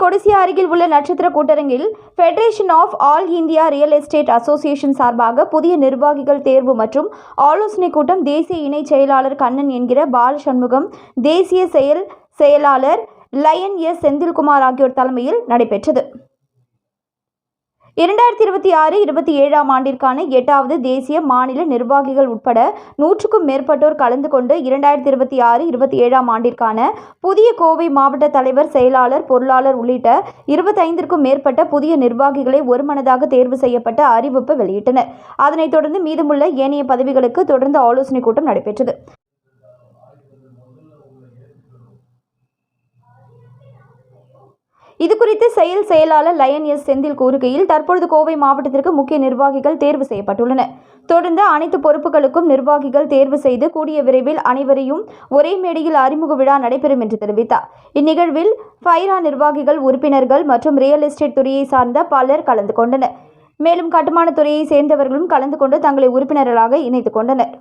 கொடிசியா அருகில் உள்ள நட்சத்திர கூட்டரங்கில் federation of all India real estate association சார்பாக புதிய நிர்வாகிகள் தேர்வு மற்றும் ஆலோசனை கூட்டம் தேசிய இணை செயலாளர் கண்ணன் என்கிற பாலசண்முகம், தேசிய செயலாளர் லயன் எஸ் செந்தில்குமார் ஆகியோர் தலைமையில் நடைபெற்றது. 2026-27 ஆண்டிற்கான 8வது தேசிய மாநில நிர்வாகிகள் உட்பட 100க்கும் மேற்பட்டோர் கலந்து கொண்டு 2026-27 ஆண்டிற்கான புதிய கோவை மாவட்ட தலைவர், செயலாளர், பொருளாளர் உள்ளிட்ட 25க்கும் மேற்பட்ட புதிய நிர்வாகிகளை ஒருமனதாக தேர்வு செய்யப்பட்ட அறிவிப்பு வெளியிட்டனர். அதனைத் தொடர்ந்து மீதமுள்ள ஏனைய பதவிகளுக்கு தொடர்ந்து ஆலோசனை கூட்டம் நடைபெற்றது. இதுகுறித்து செயலாளர் லயன் எஸ் செந்தில் கூறுகையில், தற்பொழுது கோவை மாவட்டத்திற்கு முக்கிய நிர்வாகிகள் தேர்வு செய்யப்பட்டுள்ளனர். தொடர்ந்து அனைத்து பொறுப்புகளுக்கும் நிர்வாகிகள் தேர்வு செய்து கூடிய விரைவில் அனைவரையும் ஒரே மேடையில் அறிமுக விழா நடைபெறும் என்று தெரிவித்தார். இந்நிகழ்வில் ஃபைரா நிர்வாகிகள், உறுப்பினர்கள் மற்றும் ரியல் எஸ்டேட் துறையை சார்ந்த பலர் கலந்து கொண்டனர். மேலும் கட்டுமான துறையை சேர்ந்தவர்களும் கலந்து கொண்டு தங்களை உறுப்பினர்களாக இணைத்துக் கொண்டனர்.